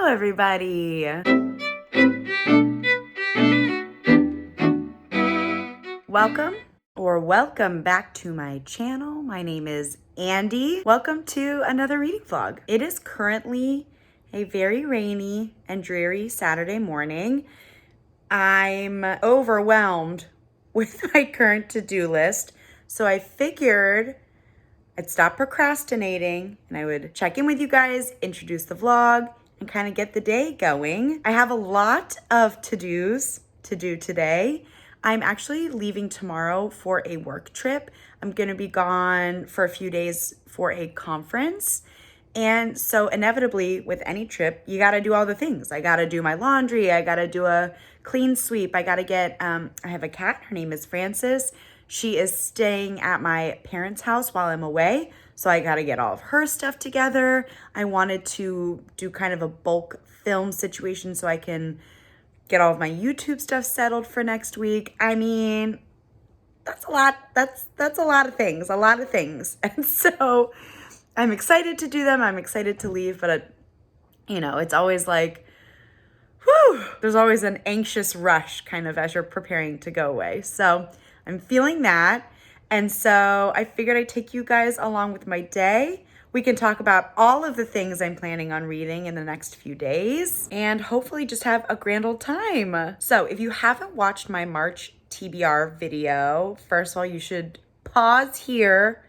Hello, everybody. Welcome back to my channel. My name is Andy. Welcome to another reading vlog. It is currently a very rainy and dreary Saturday morning. I'm overwhelmed with my current to-do list, so I figured I'd stop procrastinating and I would check in with you guys, introduce the vlog, and kind of get the day going. I have a lot of to-dos to do today. I'm actually leaving tomorrow for a work trip. I'm gonna be gone for a few days for a conference. And so inevitably with any trip, you gotta do all the things. I gotta do my laundry, I gotta do a clean sweep, I gotta get, I have a cat, her name is Frances. She is staying at my parents' house while I'm away, so I gotta get all of her stuff together. I wanted to do kind of a bulk film situation so I can get all of my YouTube stuff settled for next week. I mean, that's a lot. That's a lot of things, And so I'm excited to do them. I'm excited to leave, but it's always like, whew, there's always an anxious rush kind of as you're preparing to go away. So I'm feeling that. And so I figured I'd take you guys along with my day. We can talk about all of the things I'm planning on reading in the next few days and hopefully just have a grand old time. So if you haven't watched my March TBR video, first of all, you should pause here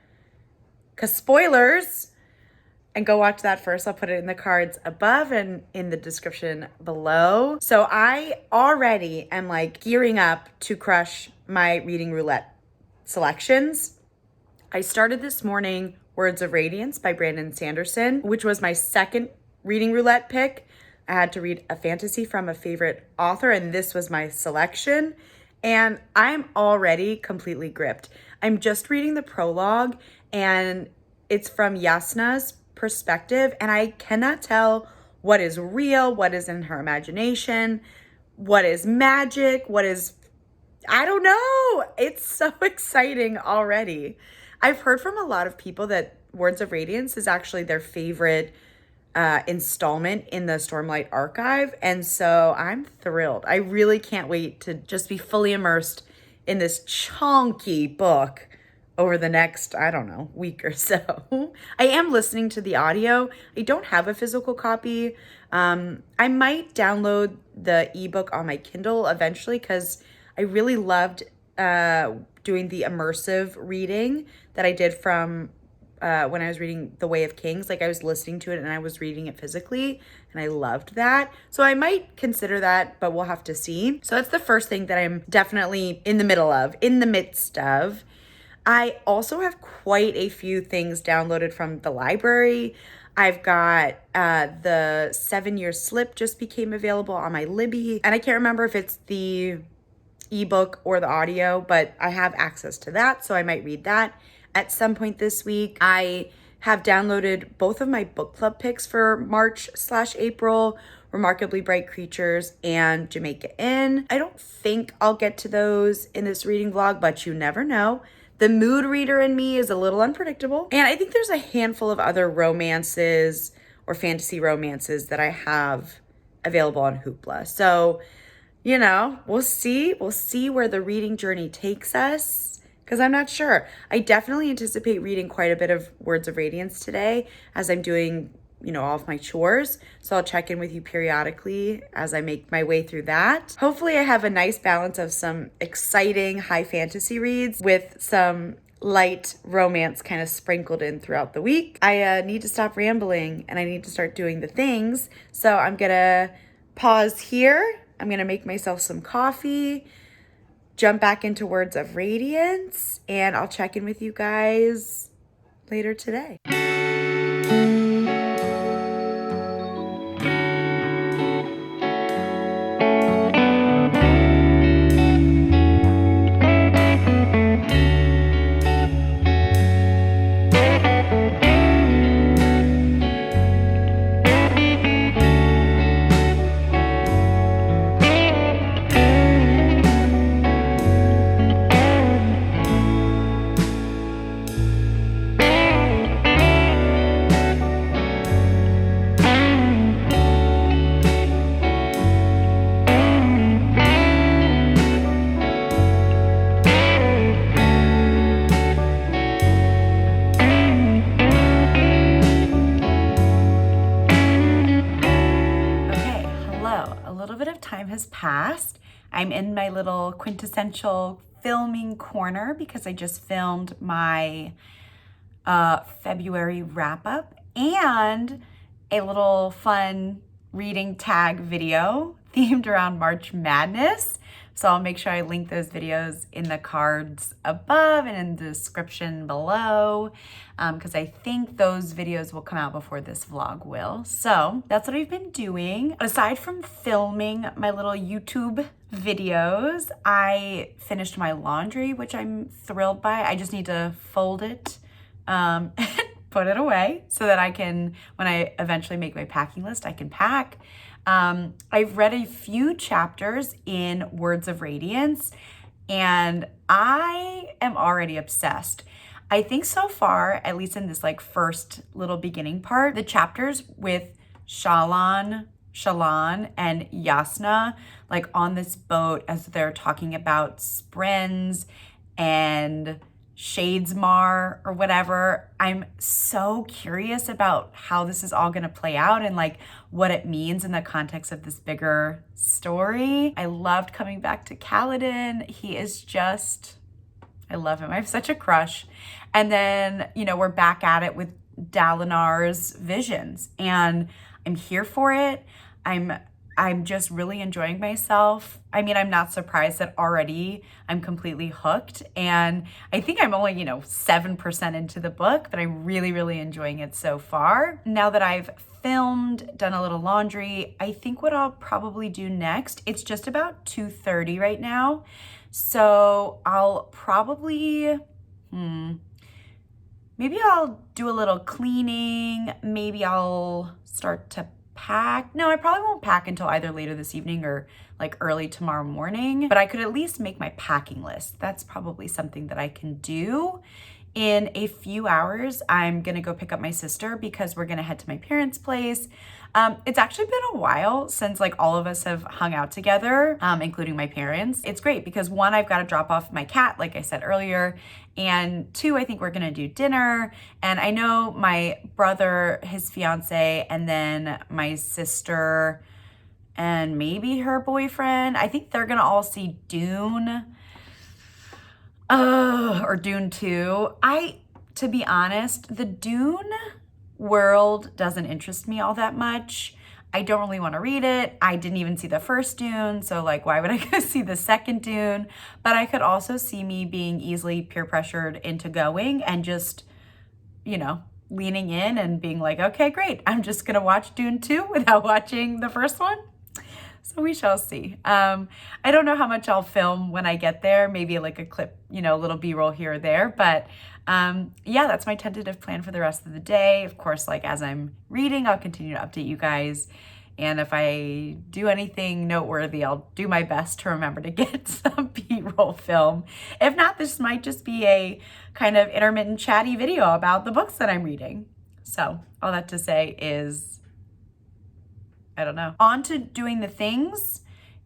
because spoilers, and go watch that first. I'll put it in the cards above and in the description below. So I already am like gearing up to crush my reading roulette selections. I started this morning Words of Radiance by Brandon Sanderson, which was my second reading roulette pick. I had to read a fantasy from a favorite author, and this was my selection. And I'm already completely gripped. I'm just reading the prologue, and it's from Yasna's perspective, and I cannot tell what is real, what is in her imagination, what is magic, I don't know. It's so exciting already. I've heard from a lot of people that Words of Radiance is actually their favorite installment in the Stormlight archive. And so I'm thrilled. I really can't wait to just be fully immersed in this chunky book over the next, I don't know, week or so. I am listening to the audio. I don't have a physical copy. I might download the ebook on my Kindle eventually because I really loved doing the immersive reading that I did from when I was reading The Way of Kings. Like I was listening to it and I was reading it physically, and I loved that. So I might consider that, but we'll have to see. So that's the first thing that I'm definitely in the midst of. I also have quite a few things downloaded from the library. I've got the 7-Year Slip just became available on my Libby, and I can't remember if it's the ebook or the audio, but I have access to that, so I might read that at some point this week. I have downloaded both of my book club picks for March/April, Remarkably Bright Creatures and Jamaica Inn. I don't think I'll get to those in this reading vlog, but you never know. The mood reader in me is a little unpredictable. And I think there's a handful of other romances or fantasy romances that I have available on Hoopla. So, we'll see. We'll see where the reading journey takes us because I'm not sure. I definitely anticipate reading quite a bit of Words of Radiance today as I'm doing, all of my chores. So I'll check in with you periodically as I make my way through that. Hopefully I have a nice balance of some exciting high fantasy reads with some light romance kind of sprinkled in throughout the week. I need to stop rambling and I need to start doing the things. So I'm gonna pause here. I'm gonna make myself some coffee, jump back into Words of Radiance, and I'll check in with you guys later today. little bit of time has passed. I'm in my little quintessential filming corner because I just filmed my February wrap up and a little fun reading tag video themed around March Madness. So I'll make sure I link those videos in the cards above and in the description below, because I think those videos will come out before this vlog will. So that's what I've been doing. Aside from filming my little YouTube videos, I finished my laundry, which I'm thrilled by. I just need to fold it and put it away so that I can, when I eventually make my packing list, I can pack. I've read a few chapters in Words of Radiance and I am already obsessed. I think so far, at least in this like first little beginning part, the chapters with Shallan and Yasna, like on this boat as they're talking about Sprens and Shadesmar or whatever. I'm so curious about how this is all going to play out and like what it means in the context of this bigger story. I loved coming back to Kaladin. He is just, I love him. I have such a crush. And then, you know, we're back at it with Dalinar's visions and I'm here for it. I'm just really enjoying myself. I mean, I'm not surprised that already I'm completely hooked. And I think I'm only, 7% into the book, but I'm really, really enjoying it so far. Now that I've filmed, done a little laundry, I think what I'll probably do next, it's just about 2:30 right now. So I'll probably, maybe I'll do a little cleaning. Maybe I'll start to pack. No, I probably won't pack until either later this evening or like early tomorrow morning, but I could at least make my packing list. That's probably something that I can do. In a few hours, I'm gonna go pick up my sister because we're gonna head to my parents' place. It's actually been a while since like all of us have hung out together, including my parents. It's great because one, I've got to drop off my cat, like I said earlier, and two, I think we're gonna do dinner. And I know my brother, his fiance, and then my sister and maybe her boyfriend, I think they're gonna all see Dune. Or Dune 2. To be honest, the Dune world doesn't interest me all that much. I don't really want to read it. I didn't even see the first Dune, so like why would I go see the second Dune? But I could also see me being easily peer pressured into going and just, leaning in and being like, okay, great. I'm just going to watch Dune 2 without watching the first one. So we shall see. I don't know how much I'll film when I get there, maybe like a clip, a little B-roll here or there. But yeah, that's my tentative plan for the rest of the day. Of course, like as I'm reading, I'll continue to update you guys. And if I do anything noteworthy, I'll do my best to remember to get some B-roll film. If not, this might just be a kind of intermittent chatty video about the books that I'm reading. So all that to say is, I don't know. On to doing the things,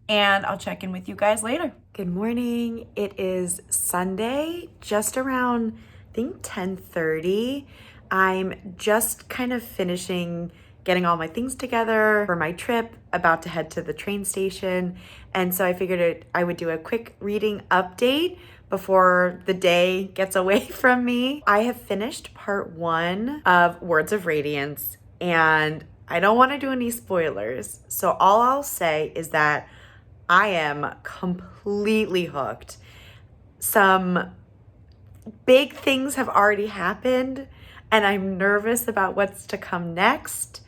and I'll check in with you guys later. Good morning. It is Sunday, just around, I think 10:30. I'm just kind of finishing getting all my things together for my trip, about to head to the train station. And so I figured I would do a quick reading update before the day gets away from me. I have finished part 1 of Words of Radiance, and I don't want to do any spoilers, so all I'll say is that I am completely hooked. Some big things have already happened, and I'm nervous about what's to come next.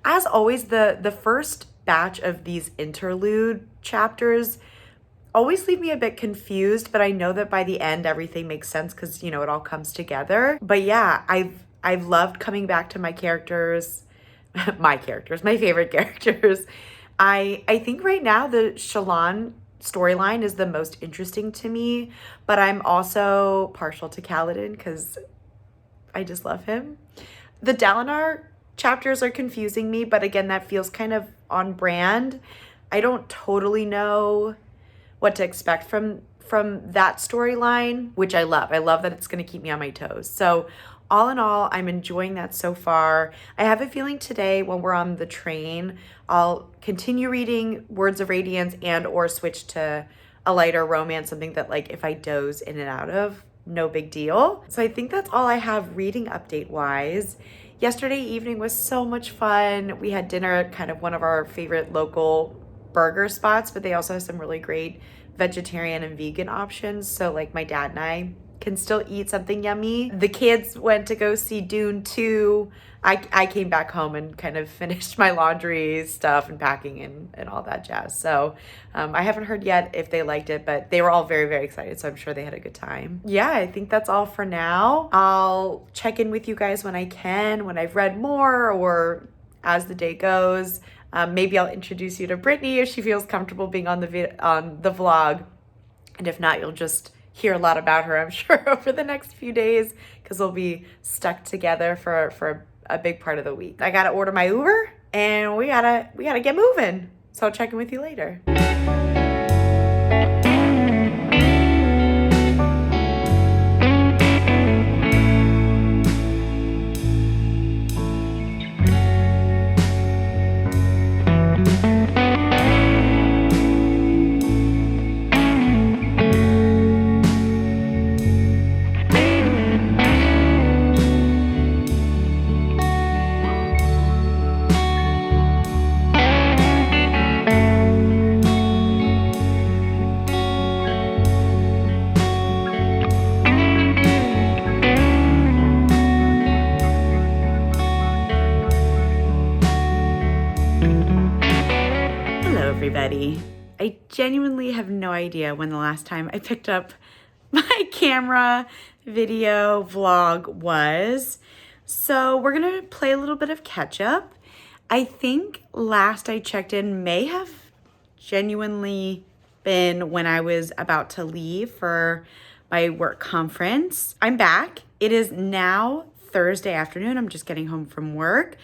As always, the first batch of these interlude chapters always leave me a bit confused, but I know that by the end everything makes sense because, it all comes together. But yeah, I've loved coming back to my characters. My favorite characters. I think right now the Shallan storyline is the most interesting to me, but I'm also partial to Kaladin because I just love him. The Dalinar chapters are confusing me, but again, that feels kind of on brand. I don't totally know what to expect from that storyline, which I love. I love that it's going to keep me on my toes. So all in all, I'm enjoying that so far. I have a feeling today when we're on the train, I'll continue reading Words of Radiance and or switch to a lighter romance, something that like if I doze in and out of, no big deal. So I think that's all I have reading update wise. Yesterday evening was so much fun. We had dinner at kind of one of our favorite local burger spots, but they also have some really great vegetarian and vegan options. So like my dad and I can still eat something yummy. The kids went to go see Dune 2. I came back home and kind of finished my laundry stuff and packing and all that jazz. So I haven't heard yet if they liked it, but they were all very, very excited. So I'm sure they had a good time. Yeah, I think that's all for now. I'll check in with you guys when I can, when I've read more or as the day goes. Maybe I'll introduce you to Brittany if she feels comfortable being on the vlog. And if not, you'll just hear a lot about her, I'm sure, over the next few days because we'll be stuck together for a big part of the week. I gotta order my Uber and we gotta get moving. So I'll check in with you later. Everybody. I genuinely have no idea when the last time I picked up my camera, video, vlog was. So we're gonna play a little bit of catch up. I think last I checked in may have genuinely been when I was about to leave for my work conference. I'm back. It is now Thursday afternoon. I'm just getting home from work.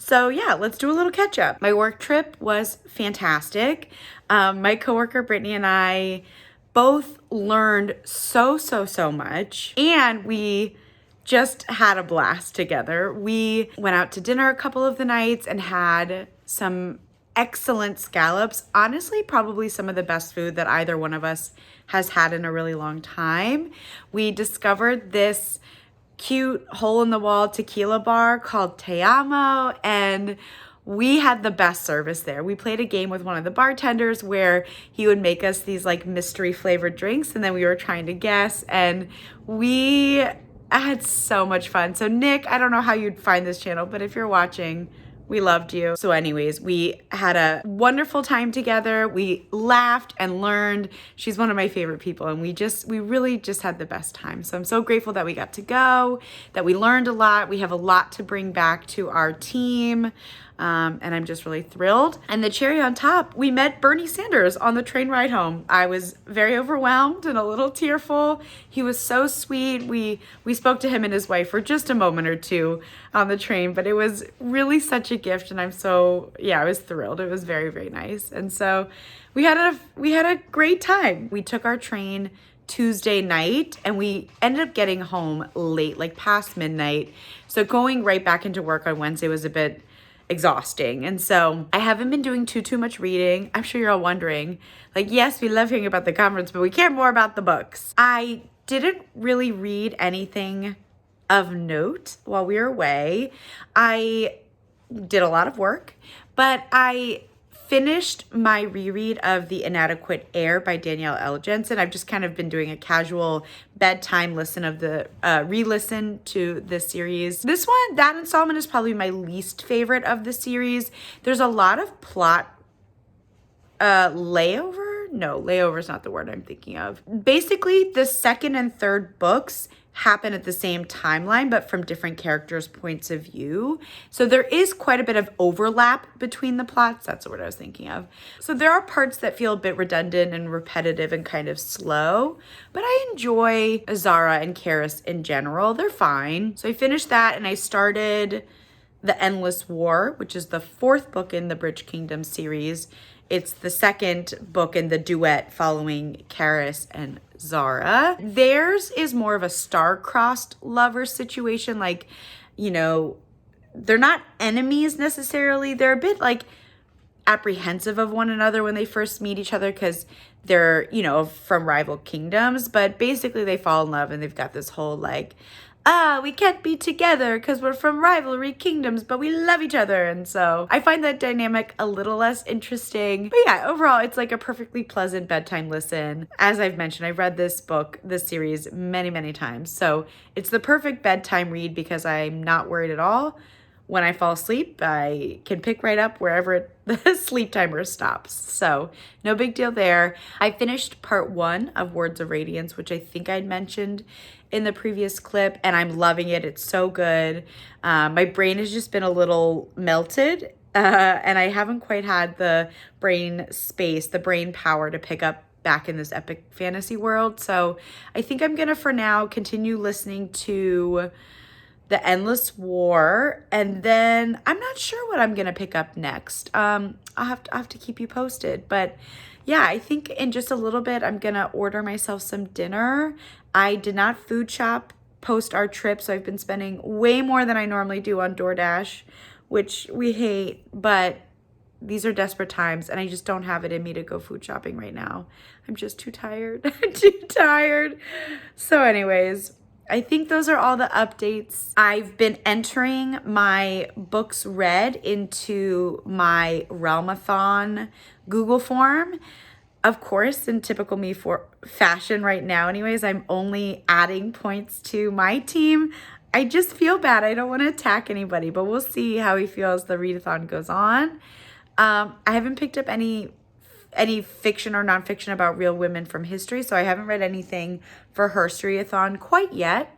So yeah, let's do a little catch up. My work trip was fantastic. My coworker Brittany and I both learned so much, and we just had a blast together. We went out to dinner a couple of the nights and had some excellent scallops. Honestly, probably some of the best food that either one of us has had in a really long time. We discovered this cute hole-in-the-wall tequila bar called Te Amo, and we had the best service there. We played a game with one of the bartenders where he would make us these like mystery flavored drinks, and then we were trying to guess, and we had so much fun. So Nick, I don't know how you'd find this channel, but if you're watching, we loved you. So anyways, we had a wonderful time together. We laughed and learned. She's one of my favorite people, and we really just had the best time. So I'm so grateful that we got to go, that we learned a lot. We have a lot to bring back to our team. And I'm just really thrilled. And the cherry on top, we met Bernie Sanders on the train ride home. I was very overwhelmed and a little tearful. He was so sweet. We spoke to him and his wife for just a moment or two on the train, but it was really such a gift. And I was thrilled. It was very, very nice. And so we had a great time. We took our train Tuesday night and we ended up getting home late, like past midnight. So going right back into work on Wednesday was a bit exhausting. And so I haven't been doing too much reading. I'm sure you're all wondering, like, yes, we love hearing about the conference, but we care more about the books. I didn't really read anything of note while we were away. I did a lot of work, but I finished my reread of The Inadequate Heir by Danielle L. Jensen. I've just kind of been doing a casual bedtime re-listen to this series. That installment is probably my least favorite of the series. There's a lot of plot layover. No, layover is not the word I'm thinking of. Basically, the second and third books happen at the same timeline, but from different characters' points of view. So there is quite a bit of overlap between the plots. That's the word I was thinking of. So there are parts that feel a bit redundant and repetitive and kind of slow, but I enjoy Azara and Karis in general. They're fine. So I finished that and I started The Endless War, which is the 4th book in the Bridge Kingdom series. It's the 2nd book in the duet following Karis and Zara. Theirs is more of a star-crossed lover situation. Like, you know, they're not enemies necessarily. They're a bit like apprehensive of one another when they first meet each other because they're, you know, from rival kingdoms. But basically they fall in love and they've got this whole like, we can't be together because we're from rivalry kingdoms, but we love each other. And so I find that dynamic a little less interesting. But yeah, overall, it's like a perfectly pleasant bedtime listen. As I've mentioned, I've read this series many, many times. So it's the perfect bedtime read because I'm not worried at all. When I fall asleep, I can pick right up wherever the sleep timer stops. So no big deal there. I finished part 1 of Words of Radiance, which I think I'd mentioned in the previous clip, and I'm loving it. It's so good. My brain has just been a little melted, and I haven't quite had the brain space, the brain power to pick up back in this epic fantasy world. So I think I'm gonna, for now, continue listening to The Endless War, and then I'm not sure what I'm gonna pick up next. I'll have to keep you posted, but yeah, I think in just a little bit I'm gonna order myself some dinner. I did not food shop post our trip, so I've been spending way more than I normally do on DoorDash, which we hate, but these are desperate times and I just don't have it in me to go food shopping right now. I'm just too tired. I'm too tired. So anyways, I think those are all the updates. I've been entering my books read into my REALM-A-THON Google form. Of course, in typical me for fashion right now anyways, I'm only adding points to my team. I just feel bad. I don't want to attack anybody, but we'll see how we feel as the readathon goes on. I haven't picked up any fiction or nonfiction about real women from history, so I haven't read anything for Herstory-a-thon quite yet,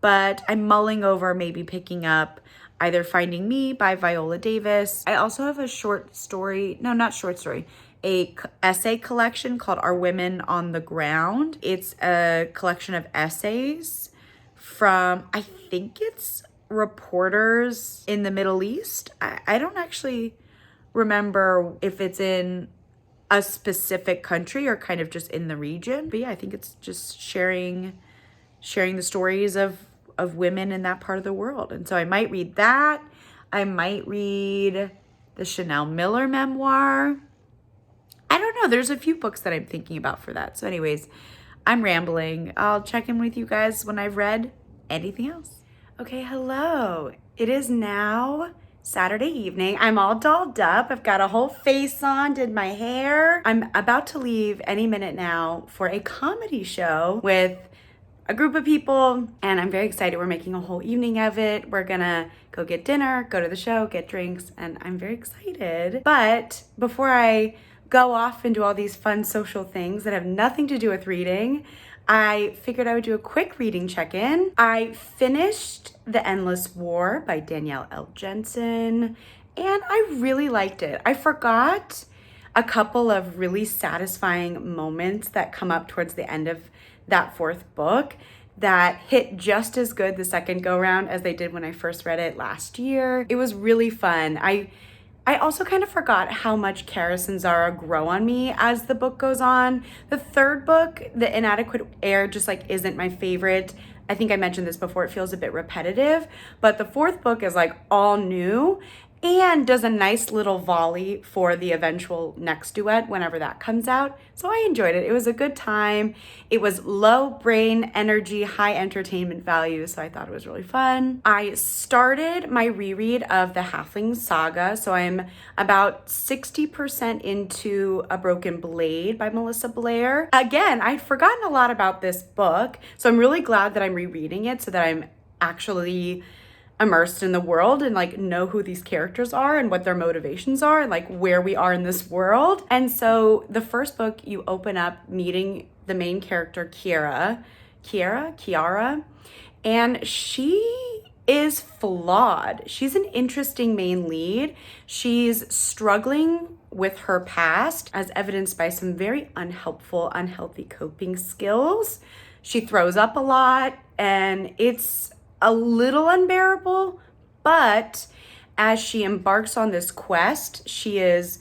but I'm mulling over maybe picking up either Finding Me by Viola Davis. I also have a essay collection called Are Women on the Ground. It's a collection of essays from, I think it's reporters in the Middle East. I don't actually remember if it's in a specific country or kind of just in the region. But yeah, I think it's just sharing the stories of women in that part of the world. And so I might read that. I might read the Chanel Miller memoir. I don't know. There's a few books that I'm thinking about for that. So anyways, I'm rambling. I'll check in with you guys when I've read anything else. Okay, hello. It is now Saturday evening. I'm all dolled up. I've got a whole face on, did my hair. I'm about to leave any minute now for a comedy show with a group of people, and I'm very excited. We're making a whole evening of it. We're gonna go get dinner, go to the show, get drinks, and I'm very excited. But before I go off and do all these fun social things that have nothing to do with reading, I figured I would do a quick reading check-in. I finished The Endless War by Danielle L. Jensen, and I really liked it. I forgot a couple of really satisfying moments that come up towards the end of that 4th book that hit just as good the second go-round as they did when I first read it last year. It was really fun. I also kind of forgot how much Karis and Zara grow on me as the book goes on. The 3rd book, The Inadequate Heir, just like isn't my favorite. I think I mentioned this before, it feels a bit repetitive, but the 4th book is like all new and does a nice little volley for the eventual next duet whenever that comes out. So I enjoyed it. It was a good time. It was low brain energy, high entertainment value, so I thought it was really fun. I started my reread of the Halfling Saga, so I'm about 60% into A Broken Blade by Melissa Blair. Again, I'd forgotten a lot about this book, so I'm really glad that I'm rereading it so that I'm actually immersed in the world and like know who these characters are and what their motivations are and like where we are in this world. And so the first book, you open up meeting the main character, Kiara, and she is flawed. She's an interesting main lead. She's struggling with her past as evidenced by some very unhelpful, unhealthy coping skills. She throws up a lot and it's a little unbearable, but as she embarks on this quest, she is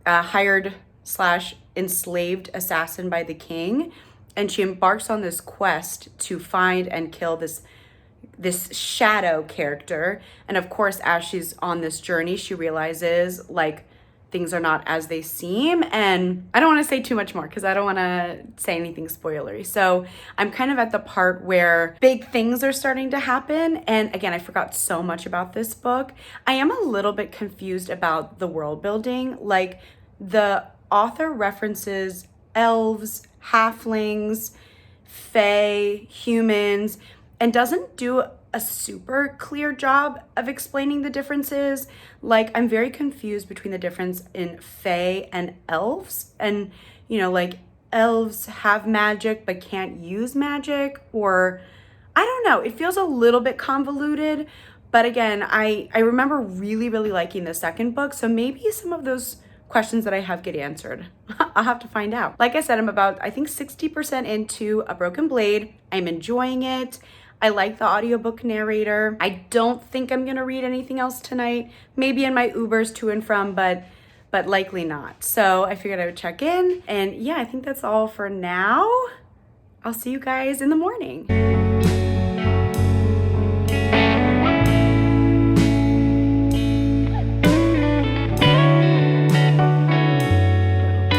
a hired slash enslaved assassin by the king, and she embarks on this quest to find and kill this shadow character. And of course, as she's on this journey, she realizes like things are not as they seem. And I don't want to say too much more because I don't want to say anything spoilery. So I'm kind of at the part where big things are starting to happen. And again, I forgot so much about this book. I am a little bit confused about the world building. Like, the author references elves, halflings, fae, humans, and doesn't do a super clear job of explaining the differences. Like, I'm very confused between the difference in fae and elves. And, you know, like, elves have magic but can't use magic, or I don't know. It feels a little bit convoluted. But again, I remember really, really liking the second book. So maybe some of those questions that I have get answered. I'll have to find out. Like I said, I'm about, I think, 60% into A Broken Blade. I'm enjoying it. I like the audiobook narrator. I don't think I'm gonna read anything else tonight. Maybe in my Ubers to and from, but likely not. So I figured I would check in. And yeah, I think that's all for now. I'll see you guys in the morning.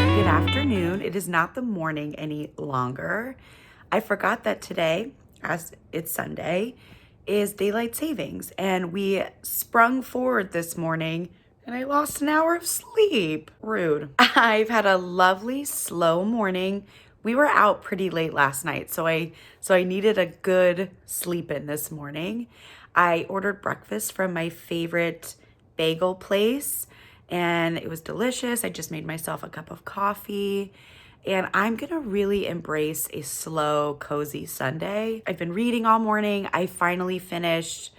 Good afternoon. It is not the morning any longer. I forgot that today, as it's Sunday, is daylight savings, and we sprung forward this morning and I lost an hour of sleep. Rude. I've had a lovely slow morning. We were out pretty late last night, so I needed a good sleep in this morning. I ordered breakfast from my favorite bagel place and it was delicious. I just made myself a cup of coffee. And I'm gonna really embrace a slow, cozy Sunday. I've been reading all morning. I finally finished,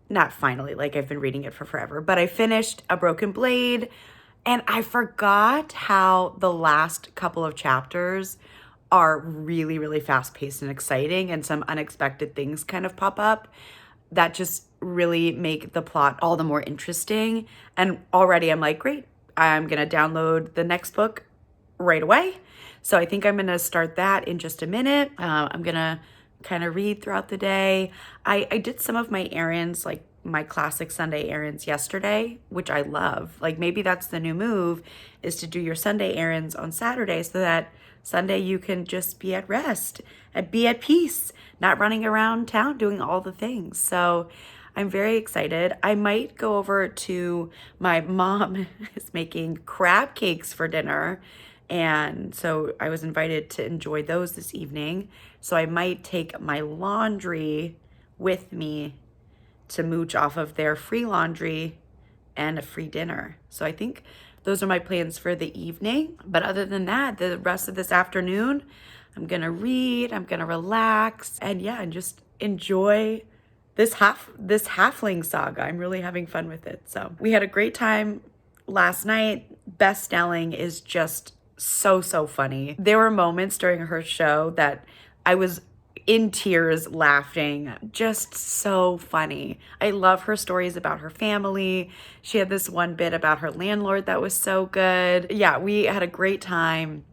not finally, like I've been reading it for forever, but I finished A Broken Blade. And I forgot how the last couple of chapters are really, really fast paced and exciting, and some unexpected things kind of pop up that just really make the plot all the more interesting. And already I'm like, great, I'm gonna download the next book right away. So I think I'm going to start that in just a minute. I'm going to kind of read throughout the day. I did some of my errands, like my classic Sunday errands yesterday, which I love. Like, maybe that's the new move, is to do your Sunday errands on Saturday so that Sunday you can just be at rest and be at peace, not running around town doing all the things. So I'm very excited. I might go over to my mom is making crab cakes for dinner. And so I was invited to enjoy those this evening. So I might take my laundry with me to mooch off of their free laundry and a free dinner. So I think those are my plans for the evening. But other than that, the rest of this afternoon, I'm gonna read, I'm gonna relax, and yeah, and just enjoy this halfling saga. I'm really having fun with it. So we had a great time last night. Beth Snelling is just so funny. There were moments during her show that I was in tears laughing. Just so funny. I love her stories about her family. She had this one bit about her landlord that was so good. Yeah, we had a great time.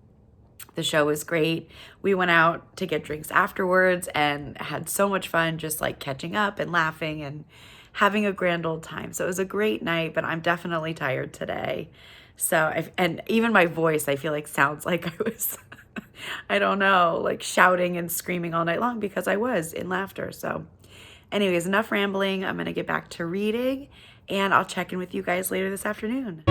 The show was great. We went out to get drinks afterwards and had so much fun just like catching up and laughing and having a grand old time. So it was a great night, but I'm definitely tired today. So, and even my voice, I feel like sounds like I was, I don't know, like shouting and screaming all night long because I was in laughter. So anyways, enough rambling. I'm going to get back to reading and I'll check in with you guys later this afternoon.